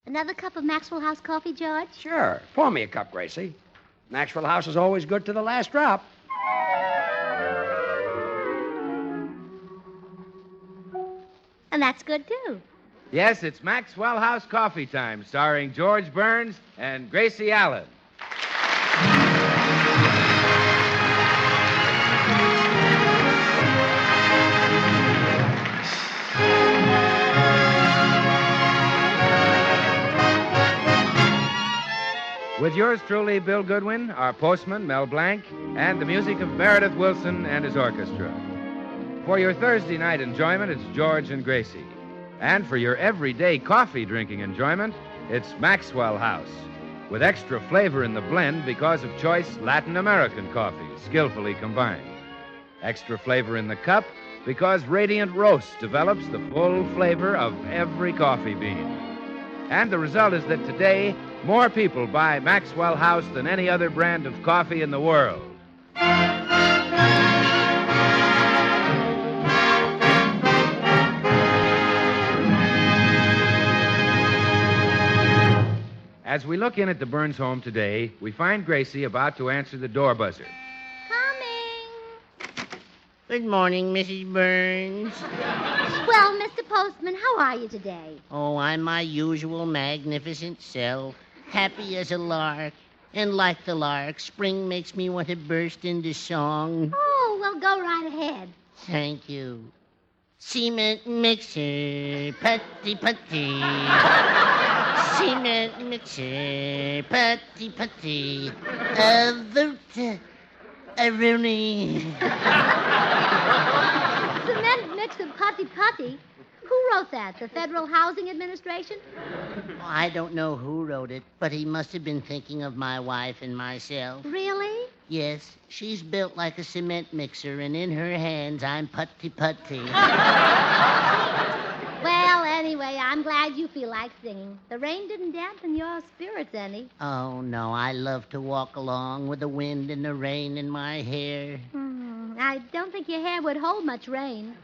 Another cup of Maxwell House coffee, George? Sure. Pour me a cup, Gracie. Maxwell House is always good to the last drop. And that's good, too. Yes, it's Maxwell House Coffee Time, starring George Burns and Gracie Allen. With yours truly, Bill Goodwin, our postman, Mel Blanc, and the music of Meredith Wilson and his orchestra. For your Thursday night enjoyment, it's George and Gracie. And for your everyday coffee drinking enjoyment, it's Maxwell House, with extra flavor in the blend because of choice Latin American coffees, skillfully combined. Extra flavor in the cup because Radiant Roast develops the full flavor of every coffee bean. And the result is that today, more people buy Maxwell House than any other brand of coffee in the world. As we look in at the Burns home today, we find Gracie about to answer the door buzzer. Coming. Good morning, Mrs. Burns. Well, Mr. Postman, how are you today? Oh, I'm my usual magnificent self, happy as a lark. And like the lark, spring makes me want to burst into song. Oh, well, go right ahead. Thank you. Cement mixer, putty putty. Cement mixer, putty putty. A Rooney. Cement mixer putty putty? Who wrote that? The Federal Housing Administration? I don't know who wrote it, but he must have been thinking of my wife and myself. Really? Yes, she's built like a cement mixer, and in her hands, I'm putty-putty. Well, anyway, I'm glad you feel like singing. The rain didn't dampen your spirits any. Oh, no, I love to walk along with the wind and the rain in my hair. I don't think your hair would hold much rain.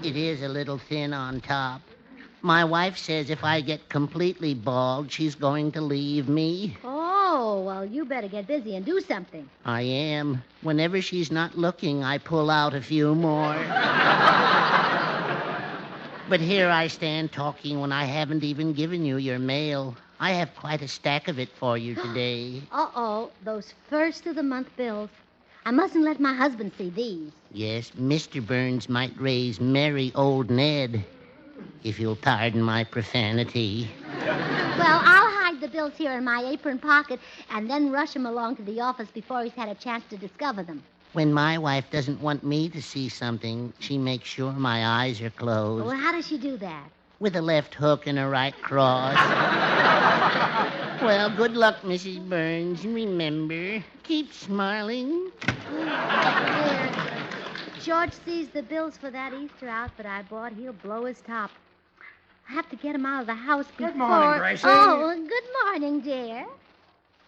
It is a little thin on top. My wife says if I get completely bald, she's going to leave me. Oh, well, you better get busy and do something. I am. Whenever she's not looking, I pull out a few more. But here I stand talking when I haven't even given you your mail. I have quite a stack of it for you today. Uh-oh, those first-of-the-month bills. I mustn't let my husband see these. Yes, Mr. Burns might raise merry old Ned, if you'll pardon my profanity. Well, I'll hide the bills here in my apron pocket and then rush him along to the office before he's had a chance to discover them. When my wife doesn't want me to see something, she makes sure my eyes are closed. Well, how does she do that? With a left hook and a right cross. Well, good luck, Mrs. Burns. Remember, keep smiling. There. George sees the bills for that Easter outfit I bought. He'll blow his top. I have to get him out of the house before... Good morning, Gracie. Oh, good morning, dear.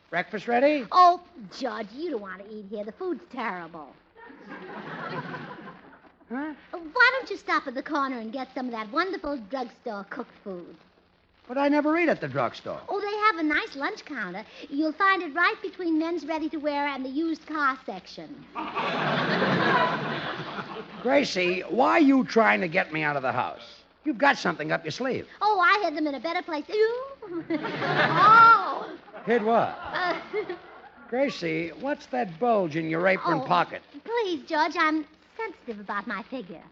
Breakfast ready? Oh, George, you don't want to eat here. The food's terrible. Huh? Why don't you stop at the corner and get some of that wonderful drugstore cooked food? But I never eat at the drugstore. Oh, they have a nice lunch counter. You'll find it right between men's ready-to-wear and the used car section. Gracie, why are you trying to get me out of the house? You've got something up your sleeve. Oh, I hid them in a better place. Oh! Hid what? Gracie, what's that bulge in your apron pocket? Please, George, I'm sensitive about my figure.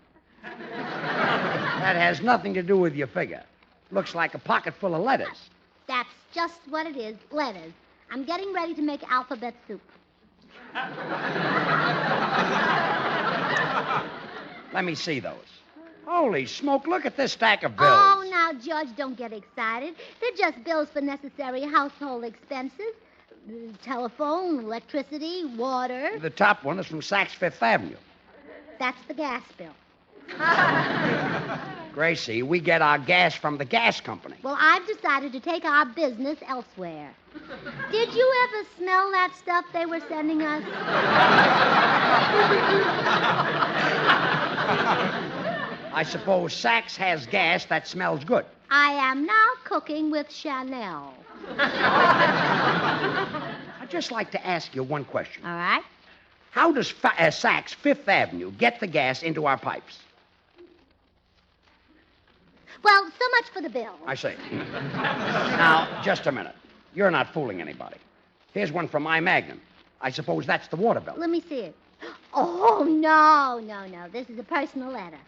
That has nothing to do with your figure. Looks like a pocket full of letters. That's just what it is, letters. I'm getting ready to make alphabet soup. Let me see those. Holy smoke, look at this stack of bills. Oh, now, George, don't get excited. They're just bills for necessary household expenses. Telephone, electricity, water. The top one is from Saks Fifth Avenue. That's the gas bill. Gracie, we get our gas from the gas company. Well, I've decided to take our business elsewhere. Did you ever smell that stuff they were sending us? I suppose Saks has gas that smells good. I am now cooking with Chanel. I'd just like to ask you one question. All right? How does Saks Fifth Avenue get the gas into our pipes? Well, so much for the bill. I see. Now, just a minute. You're not fooling anybody. Here's one from my Magnum. I suppose that's the water bill. Let me see it. Oh, no. This is a personal letter.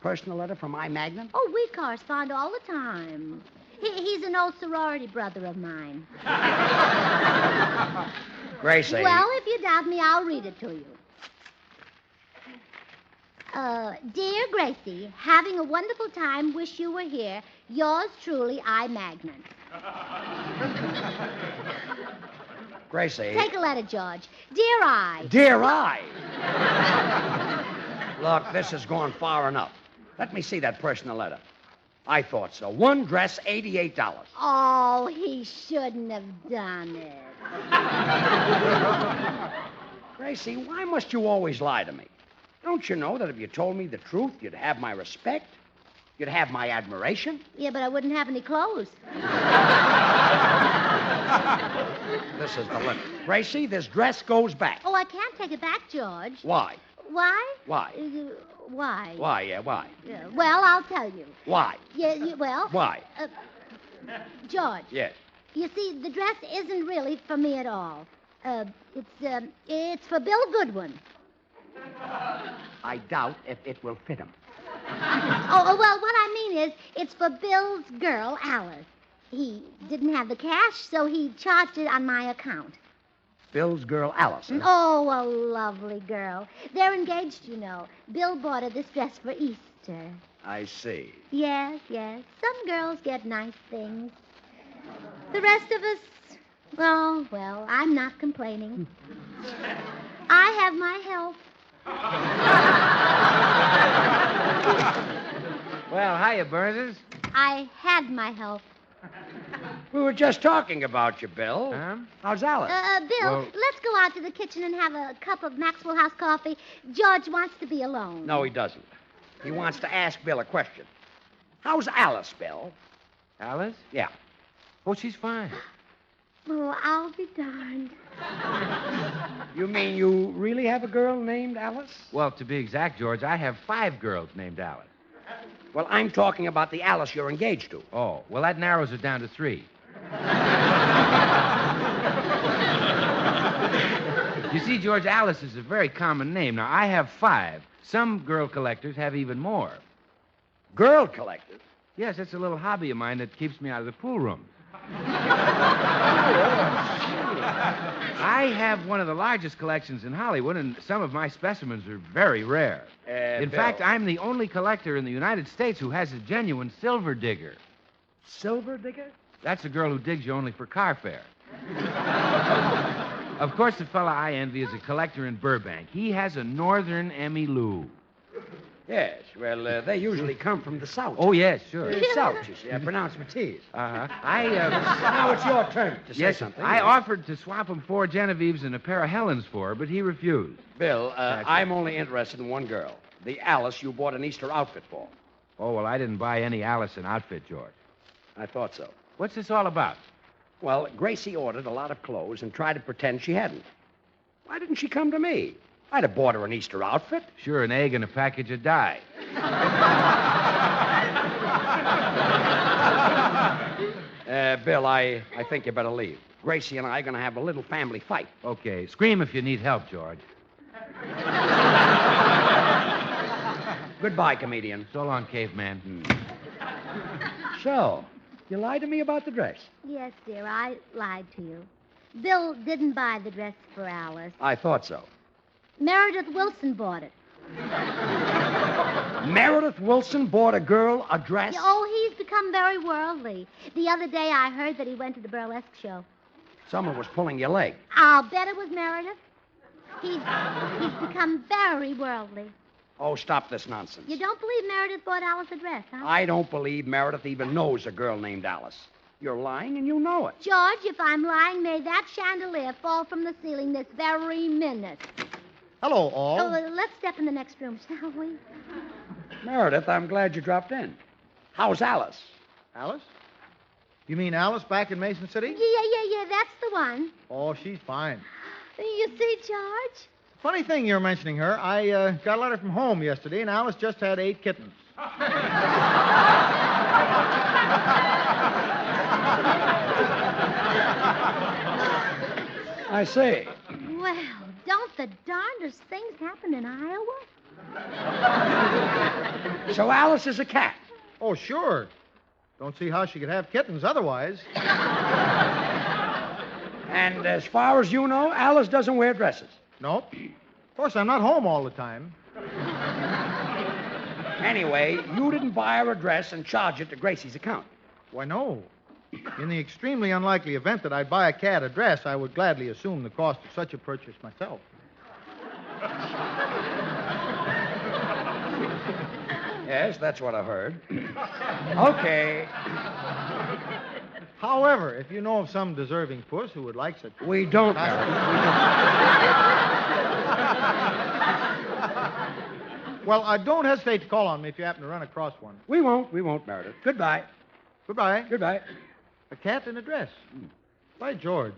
Personal letter from my Magnum? Oh, we correspond all the time. He's an old sorority brother of mine. Gracie. Well, if you doubt me, I'll read it to you. Dear Gracie, having a wonderful time. Wish you were here. Yours truly, I. Magnan. Gracie. Take a letter, George. Dear I. Dear I. Look, this has gone far enough. Let me see that personal letter. I thought so. One dress, $88. Oh, he shouldn't have done it. Gracie, why must you always lie to me? Don't you know that if you told me the truth, you'd have my respect? You'd have my admiration? Yeah, but I wouldn't have any clothes. This is the limit. Gracie, this dress goes back. Oh, I can't take it back, George. Why? Why? Why? Why? Why, yeah, why? Well, I'll tell you. Why? Well... Why? George. Yes. You see, the dress isn't really for me at all. It's for Bill Goodwin. I doubt if it will fit him. Well, what I mean is, it's for Bill's girl, Alice. He didn't have the cash, so he charged it on my account. Bill's girl, Alice. Huh? Oh, a lovely girl. They're engaged, you know. Bill bought her this dress for Easter. I see. Yes. Some girls get nice things. The rest of us, well, I'm not complaining. I have my health. Well, hiya, Berners. I had my health. We were just talking about you, Bill. Huh? How's Alice? Bill, Well- let's go out to the kitchen and have a cup of Maxwell House coffee. George wants to be alone. No, he doesn't. He wants to ask Bill a question. How's Alice, Bill? Alice? Yeah. Oh, she's fine. Oh, I'll be darned. You mean you really have a girl named Alice? Well, to be exact, George, I have 5 girls named Alice. Well, I'm talking about the Alice you're engaged to. Oh, well, that narrows it down to 3. You see, George, Alice is a very common name. Now, I have 5. Some girl collectors have even more. Girl collector? Yes, it's a little hobby of mine that keeps me out of the pool room. I have one of the largest collections in Hollywood, and some of my specimens are very rare. In Bill. fact, I'm the only collector in the United States who has a genuine silver digger. Silver digger? That's a girl who digs you only for car fare. Of course, the fella I envy is a collector in Burbank. He has a Northern Emmy Lou. Yes. Well, they usually come from the South. Oh, yes, sure. South, you see. I pronounce my T's. Uh-huh. Now it's your turn to say Yes, something. I offered to swap him 4 Genevieves and a pair of Helens for her, but he refused. Bill, That's I'm only interested in one girl. The Alice you bought an Easter outfit for. Oh, well, I didn't buy any Allison outfit, George. I thought so. What's this all about? Well, Gracie ordered a lot of clothes and tried to pretend she hadn't. Why didn't she come to me? I'd have bought her an Easter outfit. Sure, an egg and a package of dye. Bill, I think you better leave. Gracie and I are going to have a little family fight. Okay, scream if you need help, George. Goodbye, comedian. So long, caveman. So, you lied to me about the dress. Yes, dear, I lied to you. Bill didn't buy the dress for Alice. I thought so. Meredith Wilson bought it. Meredith Wilson bought a girl a dress? Oh, he's become very worldly. The other day I heard that he went to the burlesque show. Someone was pulling your leg. I'll bet it was Meredith. He's become very worldly. Oh, stop this nonsense. You don't believe Meredith bought Alice a dress, huh? I don't believe Meredith even knows a girl named Alice. You're lying and you know it. George, if I'm lying, may that chandelier fall from the ceiling this very minute. Hello, all. Oh, let's step in the next room, shall we? Meredith, I'm glad you dropped in. How's Alice? Alice? You mean Alice back in Mason City? Yeah, that's the one. Oh, she's fine. You see, George? Funny thing you're mentioning her. I got a letter from home yesterday, and Alice just had 8 kittens. I see. Well, don't the darndest things happen in Iowa? So Alice is a cat. Oh, sure. Don't see how she could have kittens otherwise. And as far as you know, Alice doesn't wear dresses. Nope. Of course, I'm not home all the time. Anyway, you didn't buy her a dress and charge it to Gracie's account. Why, no. In the extremely unlikely event that I'd buy a cat a dress, I would gladly assume the cost of such a purchase myself. Yes, that's what I heard. Okay. However, if you know of some deserving puss who would like such... We don't, Meredith. Well, don't hesitate to call on me if you happen to run across one. We won't, Meredith. Goodbye. Goodbye. Goodbye. A cat in a dress. By George.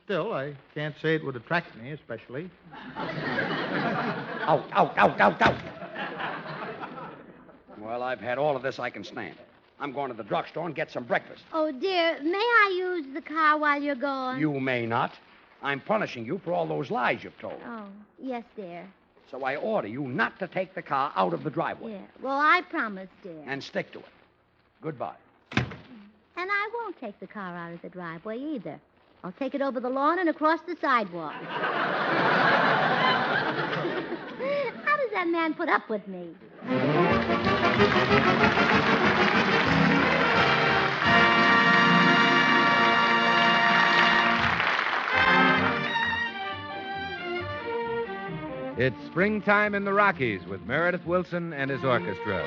Still, I can't say it would attract me, especially. Out. Well, I've had all of this I can stand. I'm going to the drugstore and get some breakfast. Oh, dear, may I use the car while you're gone? You may not. I'm punishing you for all those lies you've told. Oh, yes, dear. So I order you not to take the car out of the driveway. Yeah, well, I promise, dear. And stick to it. Goodbye. And I won't take the car out of the driveway either. I'll take it over the lawn and across the sidewalk. How does that man put up with me? It's springtime in the Rockies with Meredith Wilson and his orchestra.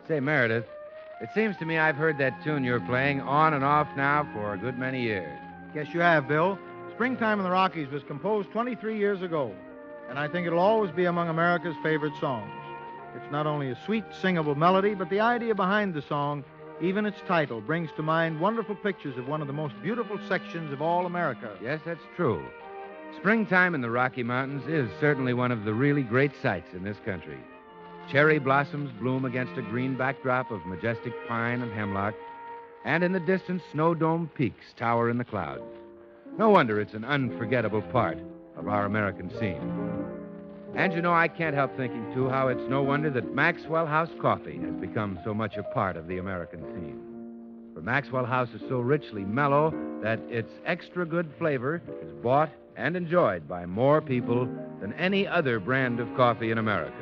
Say, Meredith, it seems to me I've heard that tune you're playing on and off now for a good many years. Guess you have, Bill. Springtime in the Rockies was composed 23 years ago, and I think it'll always be among America's favorite songs. It's not only a sweet, singable melody, but the idea behind the song, even its title, brings to mind wonderful pictures of one of the most beautiful sections of all America. Yes, that's true. Springtime in the Rocky Mountains is certainly one of the really great sights in this country. Cherry blossoms bloom against a green backdrop of majestic pine and hemlock, and in the distance, snow-domed peaks tower in the clouds. No wonder it's an unforgettable part of our American scene. And you know, I can't help thinking, too, how it's no wonder that Maxwell House coffee has become so much a part of the American scene. For Maxwell House is so richly mellow that its extra good flavor is bought and enjoyed by more people than any other brand of coffee in America.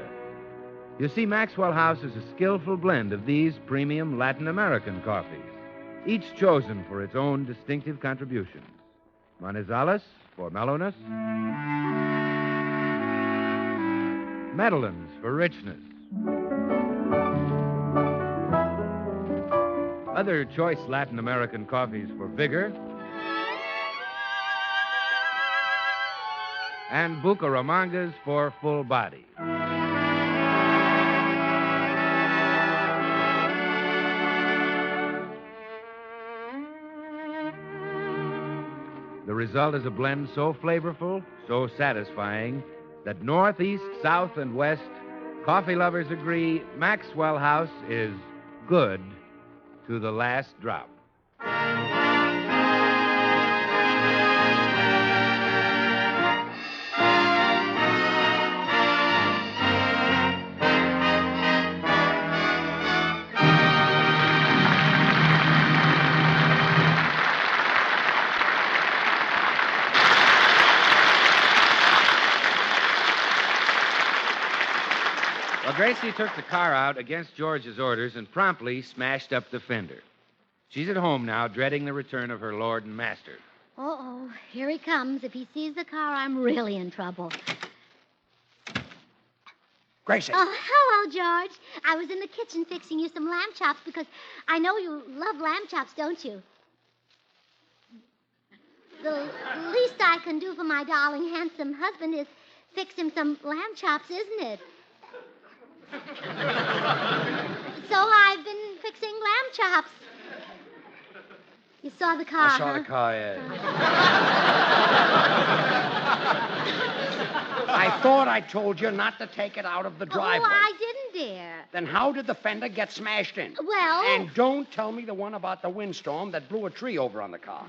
You see, Maxwell House is a skillful blend of these premium Latin American coffees, each chosen for its own distinctive contributions. Manizales for mellowness, Medellins for richness, other choice Latin American coffees for vigor, and Bucaramangas for full body. The result is a blend so flavorful, so satisfying, that north, east, south, and west Coffee lovers agree Maxwell House is good to the last drop. Well, Gracie took the car out against George's orders and promptly smashed up the fender. She's at home now, dreading the return of her lord and master. Uh-oh, here he comes. If he sees the car, I'm really in trouble. Gracie. Oh, hello, George. I was in the kitchen fixing you some lamb chops because I know you love lamb chops, don't you? The least I can do for my darling, handsome husband is fix him some lamb chops, isn't it? So I've been fixing lamb chops. You saw the car, I saw huh? the car, yeah. I thought I told you not to take it out of the driveway. Oh, I didn't dare. Then how did the fender get smashed in? Well... And don't tell me the one about the windstorm that blew a tree over on the car.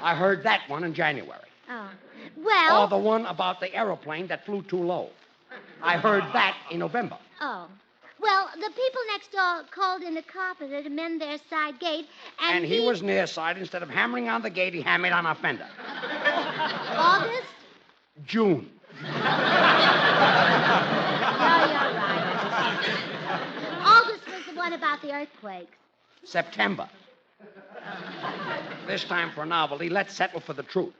I heard that one in January. Oh. Well... Or the one about the aeroplane that flew too low. I heard that in November. Oh. Well, the people next door called in a carpenter to mend their side gate, And he was near side. Instead of hammering on the gate, he hammered on our fender. August? June. No, you're right. August was the one about the earthquakes. September. This time for a novelty, let's settle for the truth.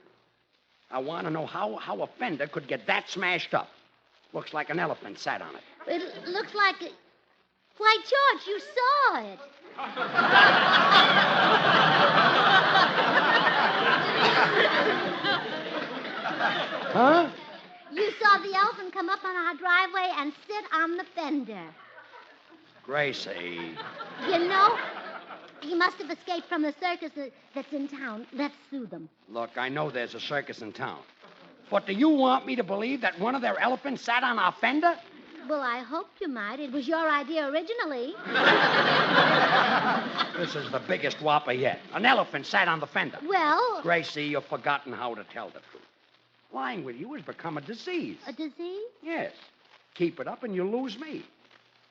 I want to know how a fender could get that smashed up. Looks like an elephant sat on it. It looks like... Why, George, you saw it. Huh? You saw the elephant come up on our driveway and sit on the fender. Gracie. You know, he must have escaped from the circus that's in town. Let's sue them. Look, I know there's a circus in town. But do you want me to believe that one of their elephants sat on our fender? Well, I hoped you might. It was your idea originally. This is the biggest whopper yet. An elephant sat on the fender. Well... Gracie, you've forgotten how to tell the truth. Lying with you has become a disease. A disease? Yes. Keep it up and you'll lose me.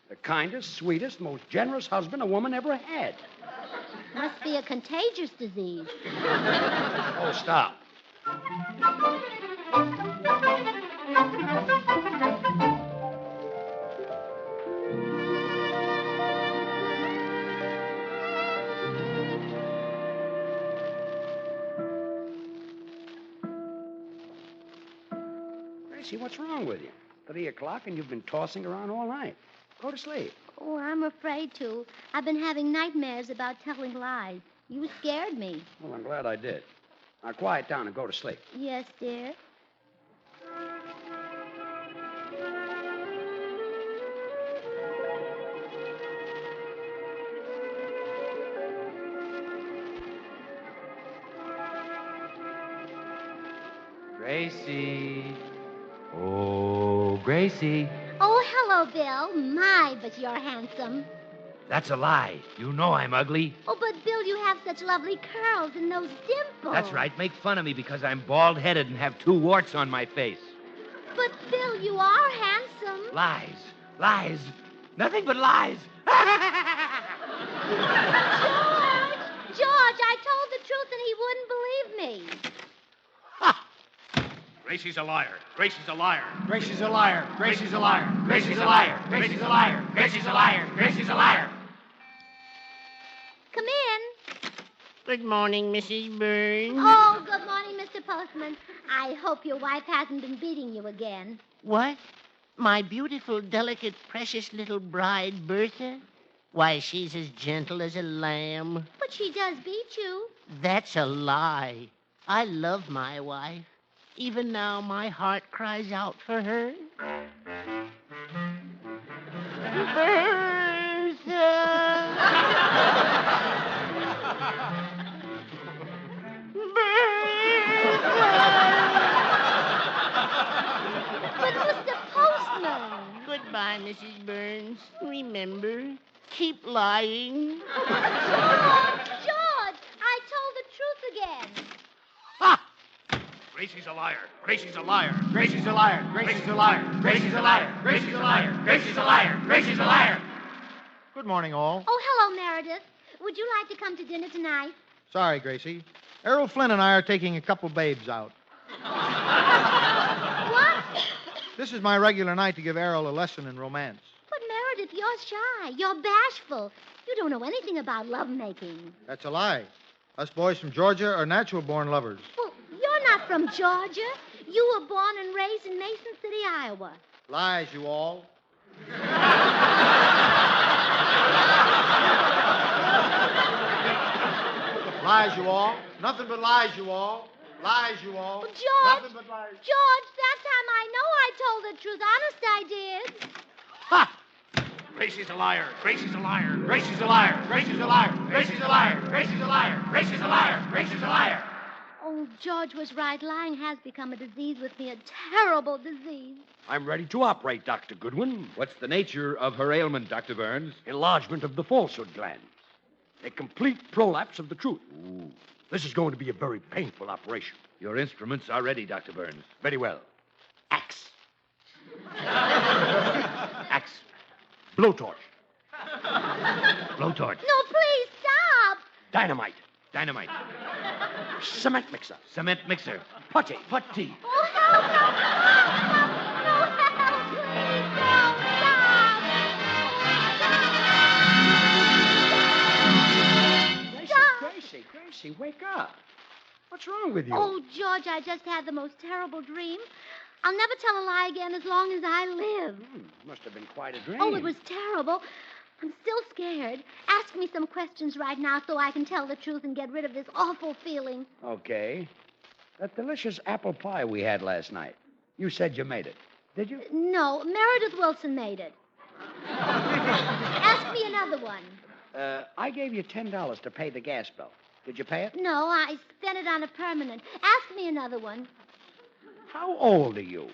The kindest, sweetest, most generous husband a woman ever had. Must be a contagious disease. Oh, stop. Gracie, what's wrong with you? 3 o'clock and you've been tossing around all night. Go to sleep. Oh, I'm afraid to. I've been having nightmares about telling lies. You scared me. Well, I'm glad I did. Now, quiet down and go to sleep. Yes, dear. Gracie. Oh, Gracie. Oh, hello, Bill. My, but you're handsome. That's a lie. You know I'm ugly. Oh, but Bill, you have such lovely curls and those dimples. That's right. Make fun of me because I'm bald-headed and have 2 warts on my face. But, Bill, you are handsome. Lies. Lies. Nothing but lies. George, I told the truth and he wouldn't believe me. Gracie's a liar. Gracie's a liar. Gracie's a liar. Gracie's a liar. Gracie's a liar. Gracie's a liar. Gracie's a liar. Gracie's a liar. Come in. Good morning, Mrs. Burns. Oh, good morning, Mr. Postman. I hope your wife hasn't been beating you again. What? My beautiful, delicate, precious little bride, Bertha? Why, she's as gentle as a lamb. But she does beat you. That's a lie. I love my wife. Even now, my heart cries out for her. But Mr. Postman. Goodbye, lying. George, I told the truth again. Ha! Gracie's a liar. Gracie's a liar. Gracie's a liar. Gracie's a liar. Gracie's a liar. Gracie's a liar. Gracie's a liar. Gracie's a liar. Good morning, all. Oh, hello, Meredith. Would you like to come to dinner tonight? Sorry, Gracie. Errol Flynn and I are taking a couple babes out. What? This is my regular night to give Errol a lesson in romance. But, Meredith, you're shy. You're bashful. You don't know anything about lovemaking. That's a lie. Us boys from Georgia are natural-born lovers. Well, you're not from Georgia. You were born and raised in Mason City, Iowa. Lies, you all. Lies, you all. Nothing but lies, you all. Lies, you all. Well, George, Nothing but lies. George, that time I know I told the truth. Honest, I did. Ha! Gracie's a liar. Gracie's a liar. Gracie's a liar. Gracie's a liar. Gracie's a liar. Gracie's a liar. Gracie's a liar. Gracie's a liar. Oh, George was right. Lying has become a disease with me, a terrible disease. I'm ready to operate, Dr. Goodwin. What's the nature of her ailment, Dr. Burns? Enlargement of the falsehood gland. A complete prolapse of the truth. Ooh. This is going to be a very painful operation. Your instruments are ready, Dr. Burns. Very well. Axe. Axe. Blowtorch. Blowtorch. No, please, stop. Dynamite. Dynamite. Cement mixer. Cement mixer. Putty. Putty. Oh, help, help, help. No, help, please, no, stop. Gracie, wake up. What's wrong with you? Oh, George, I just had the most terrible dream. I'll never tell a lie again as long as I live. Must have been quite a dream. Oh, it was terrible. I'm still scared. Ask me some questions right now so I can tell the truth and get rid of this awful feeling. Okay. That delicious apple pie we had last night. You said you made it. Did you? No, Meredith Wilson made it. Ask me another one. I gave you $10 to pay the gas bill. Did you pay it? No, I spent it on a permanent. Ask me another one. How old are you? Well,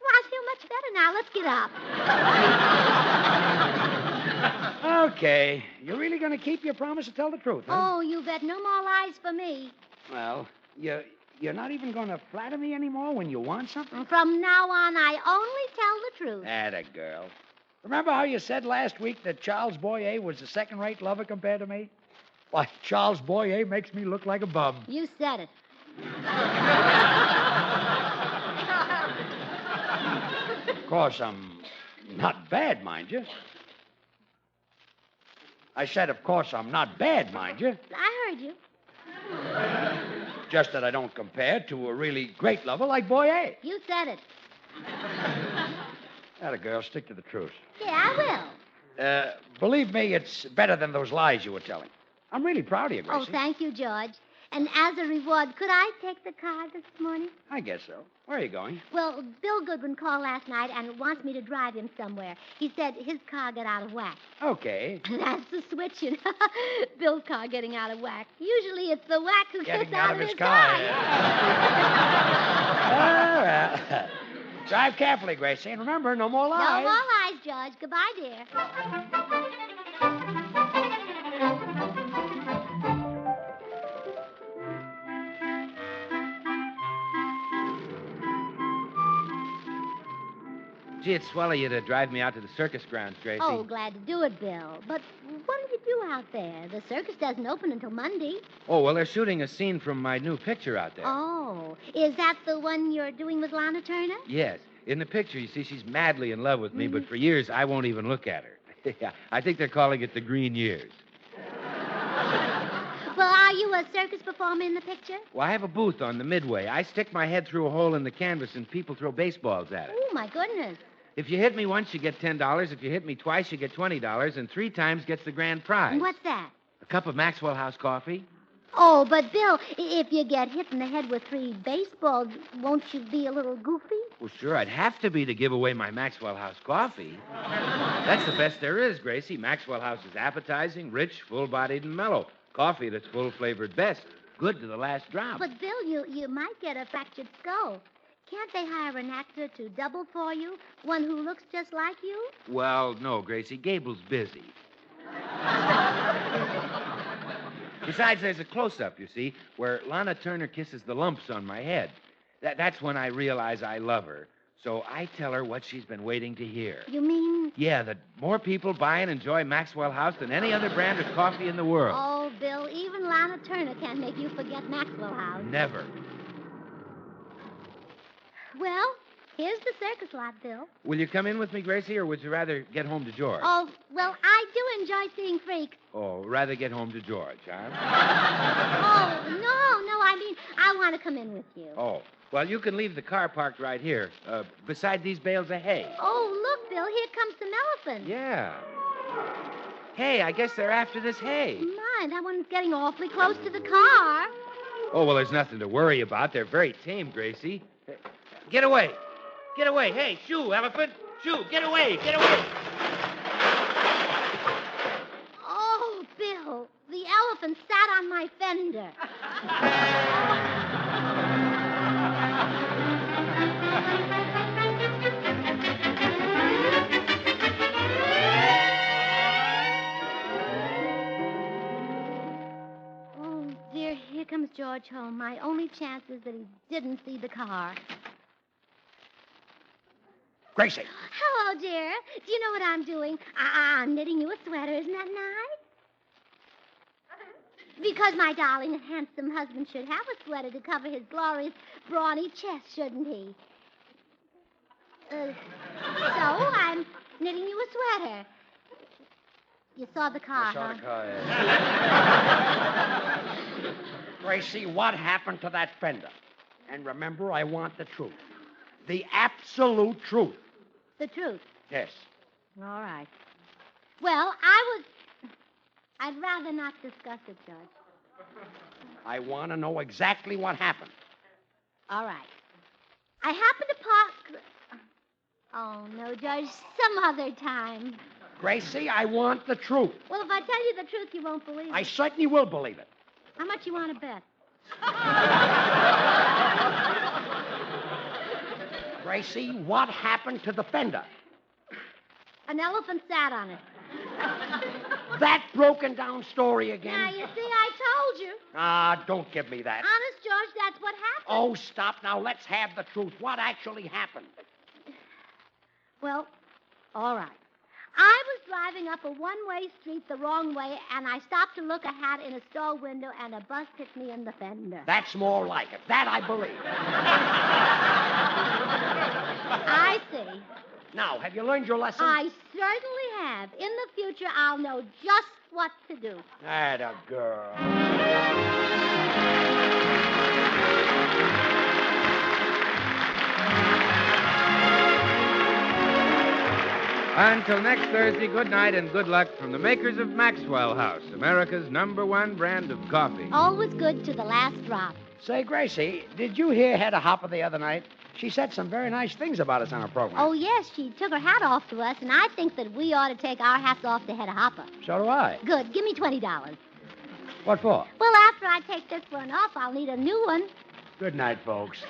I feel much better now. Let's get up. Okay. You're really going to keep your promise to tell the truth, huh? Oh, you bet no more lies for me. Well, you're not even going to flatter me anymore when you want something? From now on, I only tell the truth. Atta girl. Remember how you said last week that Charles Boyer was a second-rate lover compared to me? Why, Charles Boyer makes me look like a bum. You said it. Of course, I'm not bad, mind you. I said, of course, I'm not bad, mind you. I heard you. Just that I don't compare to a really great lover like Boyer. You said it. Atta girl, stick to the truth. Yeah, I will. Believe me, it's better than those lies you were telling. I'm really proud of you, Gracie. Oh, thank you, George. And as a reward, could I take the car this morning? I guess so. Where are you going? Well, Bill Goodwin called last night and wants me to drive him somewhere. He said his car got out of whack. Okay. That's the switch, you know. Bill's car getting out of whack. Usually it's the whack who Getting gets out of his his car. Yeah. All right. Drive carefully, Gracie. And remember, no more No lies. more lies, George. Goodbye, dear. Gee, it'd swell of you to drive me out to the circus grounds, Gracie. Oh, glad to do it, Bill. But what did you do out there? The circus doesn't open until Monday. Oh, well, they're shooting a scene from my new picture out there. Oh, is that the one you're doing with Lana Turner? Yes. In the picture, you see, she's madly in love with me, but for years, I won't even look at her. Yeah, I think they're calling it the Green Years. Well, are you a circus performer in the picture? Well, I have a booth on the Midway. I stick my head through a hole in the canvas, and people throw baseballs at it. Oh, my goodness. If you hit me once, you get $10. If you hit me twice, you get $20, and 3 times gets the grand prize. What's that? A cup of Maxwell House coffee. Oh, but Bill, if you get hit in the head with 3 baseballs, won't you be a little goofy? Well, sure, I'd have to be to give away my Maxwell House coffee. That's the best there is, Gracie. Maxwell House is appetizing, rich, full-bodied, and mellow. Coffee that's full-flavored best. Good to the last drop. But, Bill, you might get a fractured skull. Can't they hire an actor to double for you? One who looks just like you? Well, no, Gracie. Gable's busy. Besides, there's a close-up, you see, where Lana Turner kisses the lumps on my head. That's when I realize I love her. So I tell her what she's been waiting to hear. You mean? Yeah, that more people buy and enjoy Maxwell House than any other brand of coffee in the world. Oh, Bill, even Lana Turner can't make you forget Maxwell House. Never. Well, here's the circus lot, Bill. Will you come in with me, Gracie, or would you rather get home to George? Oh, well, I do enjoy seeing freaks. Oh, rather get home to George, huh? Oh, no, I mean, I want to come in with you. Oh, well, you can leave the car parked right here, beside these bales of hay. Oh, look, Bill, here comes some elephants. Yeah. Hey, I guess they're after this hay. My, that one's getting awfully close to the car. Oh, well, there's nothing to worry about. They're very tame, Gracie. Get away. Get away. Hey, shoo, elephant. Shoo, get away. Get away. Oh, Bill, the elephant sat on my fender. Oh, dear, here comes George home. My only chance is that he didn't see the car. Gracie. Hello, dear. Do you know what I'm doing? I'm knitting you a sweater. Isn't that nice? Because my darling and handsome husband should have a sweater to cover his glorious, brawny chest, shouldn't he? So I'm knitting you a sweater. You saw the car, I saw huh? the car, yeah. Gracie, what happened to that fender? And remember, I want the truth. The absolute truth. The truth. Yes. All right. Well, I'd rather not discuss it, Judge. I want to know exactly what happened. All right. I happened to park... Oh, no, Judge, some other time. Gracie, I want the truth. Well, if I tell you the truth, you won't believe it. I certainly will believe it. How much you want to bet? Gracie, what happened to the fender? An elephant sat on it. That broken down story again? Now, you see, I told you. Ah, don't give me that. Honest, George, that's what happened. Oh, stop now. Let's have the truth. What actually happened? Well, all right. I was driving up a one-way street the wrong way, and I stopped to look a hat in a store window, and a bus hit me in the fender. That's more like it. That I believe. I see. Now, have you learned your lesson? I certainly have. In the future, I'll know just what to do. Atta girl. Until next Thursday, good night and good luck from the makers of Maxwell House, America's #1 brand of coffee. Always good to the last drop. Say, Gracie, did you hear Hedda Hopper the other night? She said some very nice things about us on her program. Oh, yes, she took her hat off to us, and I think that we ought to take our hats off to Hedda Hopper. So do I. Good. Give me $20. What for? Well, after I take this one off, I'll need a new one. Good night, folks.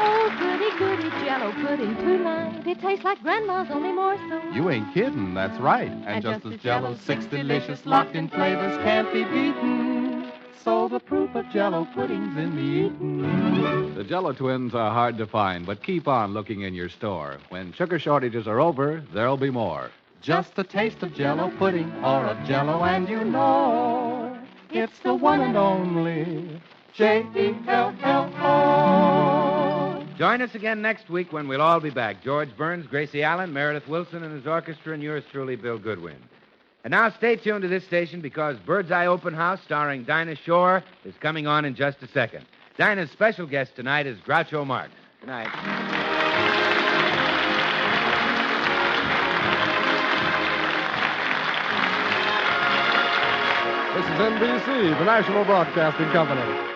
Oh, goody, goody, Jello pudding tonight. It tastes like Grandma's, only more so. You ain't kidding, that's right. And just as Jello's 6 delicious locked-in flavors can't be beaten, so the proof of Jello pudding's in the eating. The Jello twins are hard to find, but keep on looking in your store. When sugar shortages are over, there'll be more. Just a taste of Jello pudding or of Jello, and you know it's the one and only Jello. Join us again next week when we'll all be back. George Burns, Gracie Allen, Meredith Wilson and his orchestra, and yours truly, Bill Goodwin. And now stay tuned to this station because Bird's Eye Open House, starring Dinah Shore, is coming on in just a second. Dinah's special guest tonight is Groucho Marx. Good night. This is NBC, the National Broadcasting Company.